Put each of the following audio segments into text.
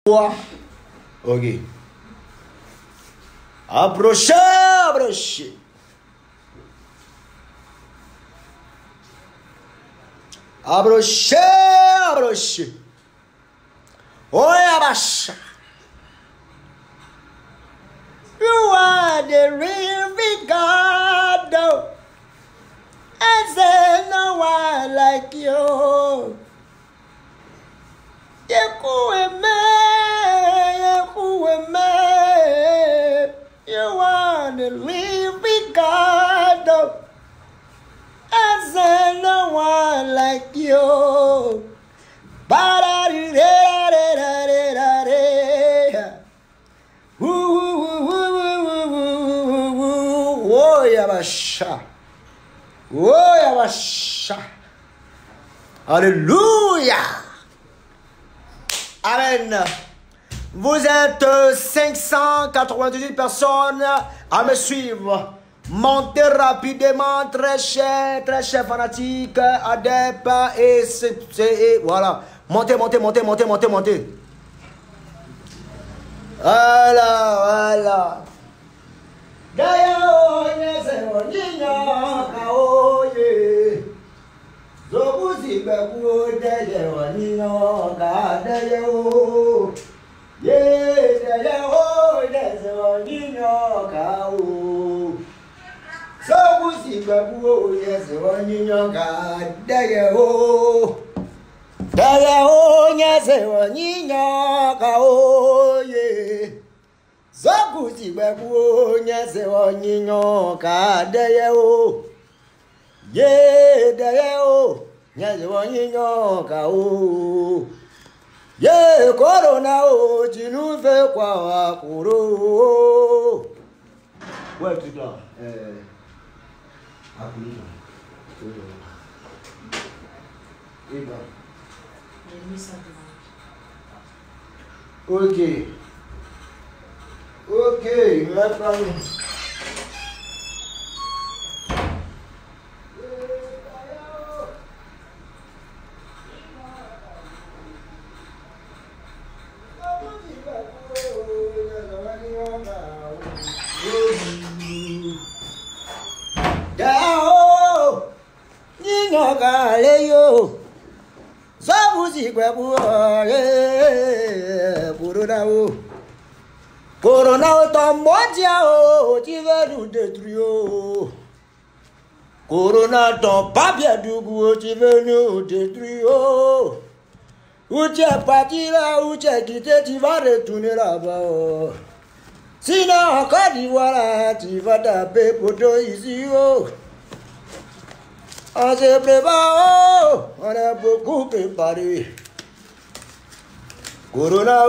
Ok. Approchez, approchez. Approchez, approchez. Oh, Yabasha. You are the real big God. And there's no one like you. You are the living God, and there's no one like you. Oh, Yabasha. Oh, Yabasha. Alléluia. Amen. Vous êtes 598 personnes à me suivre. Montez rapidement, très cher fanatique, adepte et voilà. Montez. Voilà. Zobuzi bebu deye wanino ga deye o ye deye o deye wanino ga o Zobuzi bebu deye wanino ga deye o nyeze wanino ga o ye Zobuzi bebu nyeze wanino ga deye o Ye deye o, nyaze wanyo ka o. Ye corona o, tu nous fais quoi à Koro? Ouais, tu dois. Ok, maintenant. Galeyo Zabuzi Gwabu Corona ton modia tu veux nous détruire Corona ton papier du goût tu veux nous détruire Où tu es parti là où tu es quitté tu vas retourner là-bas Sinon encore d'Ivoire tu vas taper pour toi ici On se prépare, on a beaucoup préparé. Corona,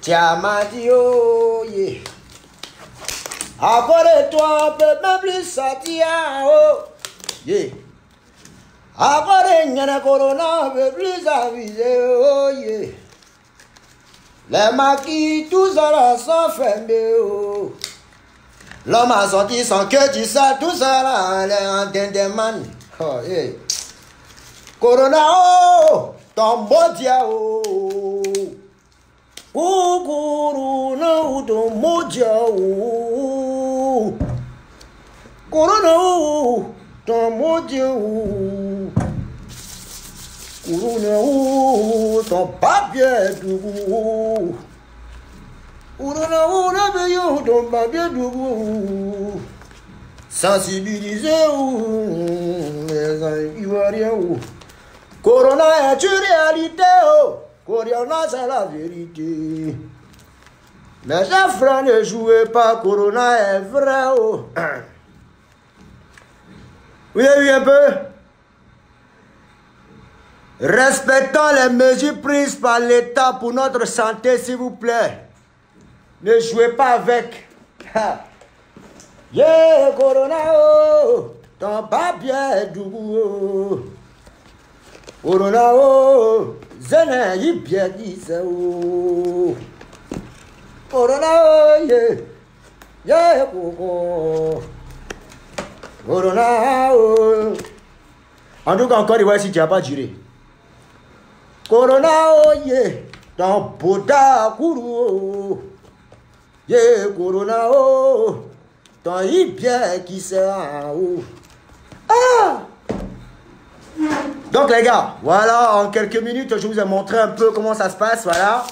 Tiamati, yeah. Après toi, on peut même plus sortir, yeah. Après, il y a Corona, on peut plus aviser, yeah. Les maquis, tout ça là, sont fermés, L'homme a sorti son cœur, tu sais, tout ça là, elle est en dindéman. Oh, hey. Corona, oh, ton modia, oh. Corona, oh, ton modia, oh. Corona, oh, ton modia, oh. Corona, oh, ton papier, oh. Sensibiliser les Ivoiriens. Corona est une réalité. Corona c'est la vérité. Mes frères ne jouez pas. Corona est vrai. Oui, un peu. Respectons les mesures prises par l'État pour notre santé, s'il vous plaît. Ne jouez pas avec. Yeah, Corona, oh, ton papier doux. Corona, oh, zene yipia disa, oh. Corona, oh, yeah, yeah, Coco. Corona, oh. En tout cas, encore, si tu n'as pas duré. Corona, oh, yeah. ton boda kourou, yeah, corona, oh, ton hyper qui sert, oh. Ah! Donc les gars, voilà, en quelques minutes, je vous ai montré un peu comment ça se passe, voilà.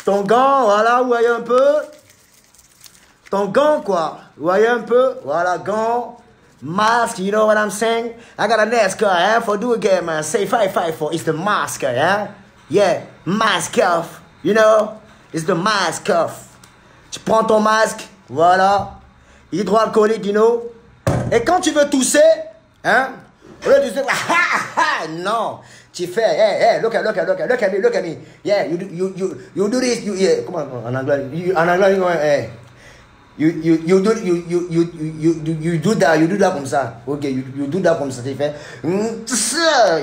Ton gant, voilà, vous voyez un peu. Ton gant, quoi. Vous voyez un peu, voilà, gant. Mask, you know what I'm saying? I got a NASCAR, for do again, man. Say 554, it's the mask, yeah? Yeah, mask off, you know? It's the mask off. Tu prends ton masque, voilà. Hydroalcoolique, you know? Et quand tu veux tousser, hein? Au lieu de dire, non, tu fais, hey, look at me. Yeah, you do this, yeah, come on, en anglais, hey. You do that comme ça. Ok, you do that comme ça. Tu fais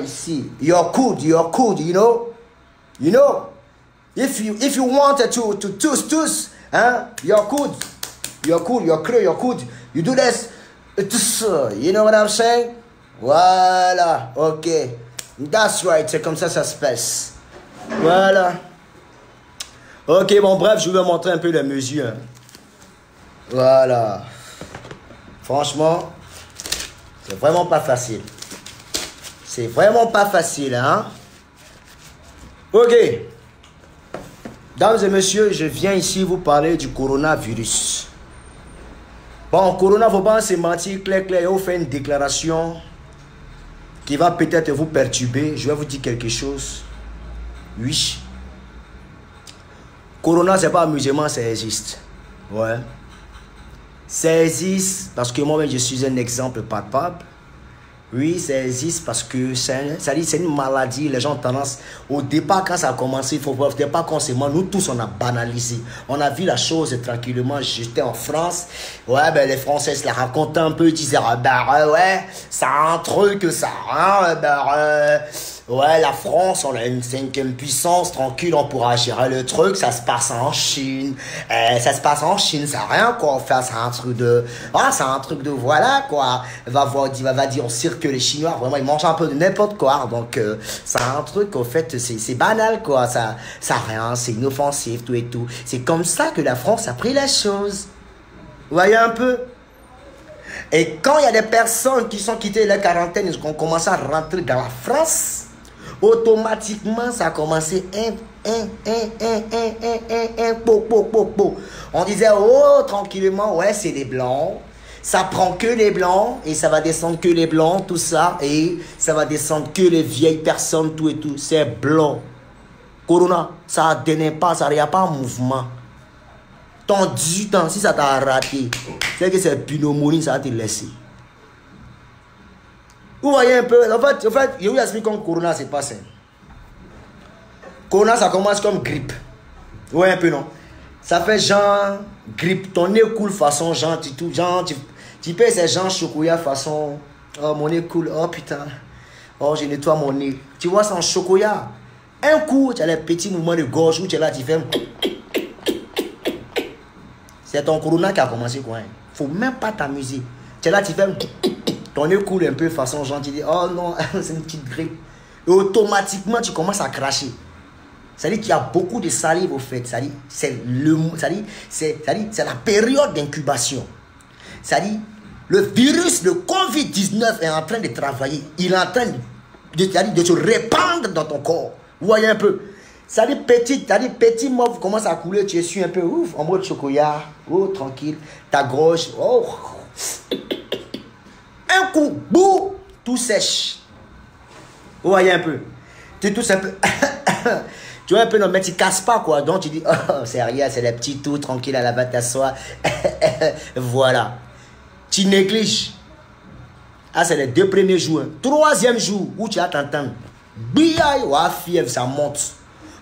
ici. You're good, you know. You know. If you wanted to toss, huh? You're good, you're clear, you're good. You do this, you know what I'm saying? Voilà, ok. That's right, c'est comme ça se passe. Voilà. Ok, bon bref, je vais vous montrer un peu les mesures. Voilà. Franchement, c'est vraiment pas facile. C'est vraiment pas facile, hein. Ok. Dames et messieurs, je viens ici vous parler du coronavirus. Bon, corona, faut pas se mentir, clair, on fait une déclaration qui va peut-être vous perturber. Je vais vous dire quelque chose. Oui. Corona, c'est pas amusement, ça existe. Ouais. Ça existe parce que moi-même, je suis un exemple palpable. Oui, ça existe parce que c'est une maladie. Les gens ont tendance, au départ, quand ça a commencé, il faut voir, c'était pas consciemment. Nous tous, on a banalisé. On a vu la chose tranquillement. J'étais en France. Ouais, ben, les Français se la racontaient un peu. Ils disaient, ouais, ça a un truc, ça a ouais, la France, on a une 5e puissance, tranquille, on pourra gérer le truc, ça se passe en Chine, ça n'a rien quoi, enfin, c'est un truc de, voilà quoi, va dire, on sait que les Chinois, vraiment, ils mangent un peu de n'importe quoi, donc, c'est un truc, au fait, c'est banal quoi, ça rien, c'est inoffensif, tout et tout, c'est comme ça que la France a pris la chose, vous voyez un peu. Et quand il y a des personnes qui sont quittées la quarantaine, ils ont commencé à rentrer dans la France, automatiquement, ça a commencé on disait, oh, tranquillement, ouais, c'est les blancs. Ça prend que les blancs et ça va descendre que les blancs, tout ça. Et ça va descendre que les vieilles personnes, tout et tout. C'est blanc. Corona, ça ne donne pas, ça n'y a pas un mouvement. Ton 18 ans, si ça t'a raté, c'est que c'est pneumonie, ça va te laisser. Vous voyez un peu, en fait, je vous explique comme Corona, c'est pas ça. Corona, ça commence comme grippe. Vous voyez un peu, non? Ça fait genre grippe, ton nez coule façon genre, tu peux ces gens chocolat façon, oh mon nez coule, oh putain, oh je nettoie mon nez. Tu vois, c'est en chocolat. Un coup, tu as les petits mouvements de gorge où tu es là, tu fais. C'est ton Corona qui a commencé quoi. Faut même pas t'amuser. Tu es là, tu fais. Ton nez coule un peu façon genre, tu dis, oh non, c'est une petite grippe. Et automatiquement, tu commences à cracher. C'est-à-dire qu'il y a beaucoup de salive au fait. C'est la période d'incubation. C'est-à-dire, le virus, le Covid-19 est en train de travailler. Il est en train de se répandre dans ton corps. Vous voyez un peu. C'est-à-dire, petit mauve commence à couler, tu essuies un peu, ouf, en mode chocolat, oh, tranquille, ta gorge, oh. Un coup, boum, tout sèche. Vous voyez un peu. Tu tousses un peu. Tu vois un peu, non, mais tu ne casses pas, quoi. Donc, tu dis, oh, c'est rien, c'est les petits tout, tranquille, à la bas t'assois. Voilà. Tu négliges. Ah, c'est les 2 premiers jours. 3e jour, où tu vas t'entendre. Biaï, ouah, fièvre, ça monte.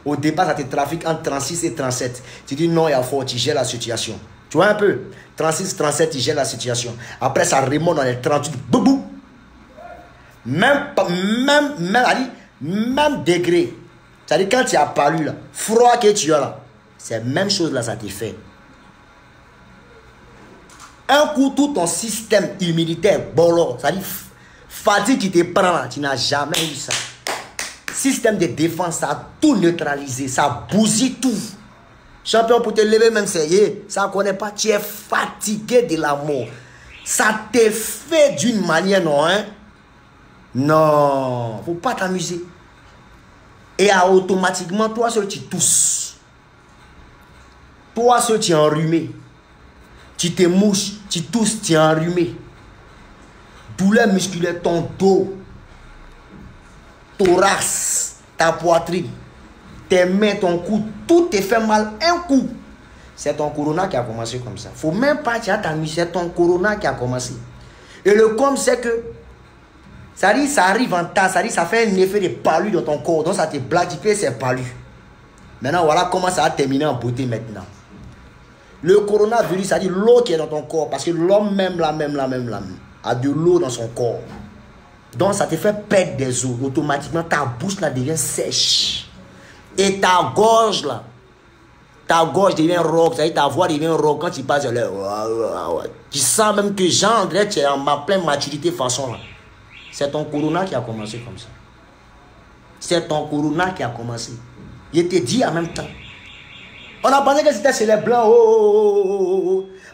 Au départ, ça te trafique entre 36 et 37. Tu dis, non, il y a fort, tu gères la situation. Tu vois un peu. 36, 37, tu gères la situation. Après, ça remonte dans les 38. Boubou. Même degré. C'est-à-dire, quand tu as palu, là, froid que tu as là, c'est la même chose là, ça te fait. Un coup, tout ton système immunitaire, bolo, c'est-à-dire, fatigue qui te prend là, tu n'as jamais eu ça. système de défense, ça a tout neutralisé, ça bousille tout. Champion, pour te lever même, ça ne connaît pas, tu es fatigué de la mort. Ça te fait d'une manière, non, hein? Non, faut pas t'amuser. Et automatiquement, toi seul, tu tousses. Toi seul, tu es enrhumé. Tu te mouches, tu tousses, tu es enrhumé. Douleur musculaire, ton dos, thorax, ta poitrine, tes mains, ton cou, tout te fait mal un coup. C'est ton corona qui a commencé comme ça. Faut même pas t'amuser, c'est ton corona qui a commencé. Et le com, c'est que ça dit, ça arrive en tas, ça dit, ça fait un effet de palu dans ton corps. Donc ça te bladifie, c'est palu. Maintenant, voilà comment ça a terminé en beauté maintenant. Le coronavirus, ça dit l'eau qui est dans ton corps. Parce que l'homme même, a de l'eau dans son corps. Donc ça te fait perdre des os. Automatiquement, ta bouche là devient sèche. Et ta gorge là, devient rauque. Ça dit, ta voix devient rauque quand tu passes là. Tu sens même que Jean-André, tu es en pleine maturité façon là. C'est ton corona qui a commencé comme ça. C'est ton corona qui a commencé. Je te dis en même temps. On a pensé que c'était chez les blancs.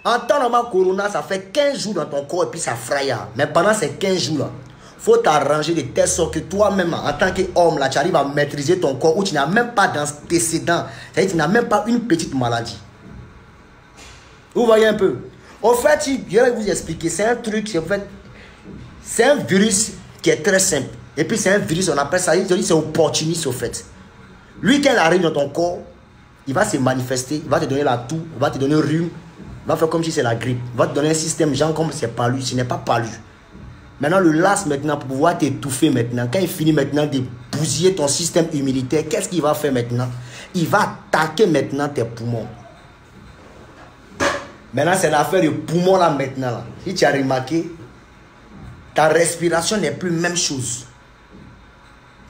En temps normal, corona, ça fait 15 jours dans ton corps et puis ça fraye. Mais pendant ces 15 jours-là, il faut t'arranger de telle sorte que toi-même, en tant qu'homme, là, tu arrives à maîtriser ton corps où tu n'as même pas d'antécédent. C'est-à-dire que tu n'as même pas une petite maladie. Vous voyez un peu. Au fait, je vais vous expliquer. C'est un truc, c'est un virus qui est très simple. Et puis c'est un virus, on appelle ça, c'est opportuniste au fait. Lui, quand il arrive dans ton corps, il va se manifester, il va te donner la toux, il va te donner un rhume, il va faire comme si c'est la grippe. Il va te donner un système, genre comme c'est palu, ce n'est pas palu. Maintenant, le las maintenant, pour pouvoir t'étouffer maintenant, quand il finit maintenant de bousiller ton système immunitaire, qu'est-ce qu'il va faire maintenant? Il va attaquer maintenant tes poumons. Maintenant, c'est l'affaire du poumon là maintenant. Là. Si tu as remarqué, ta respiration n'est plus même chose.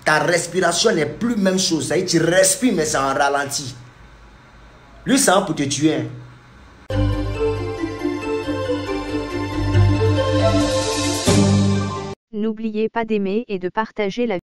Ta respiration n'est plus même chose. Ça veut dire que tu respires, mais c'est en ralenti. Lui, c'est pour te tuer. N'oubliez pas d'aimer et de partager la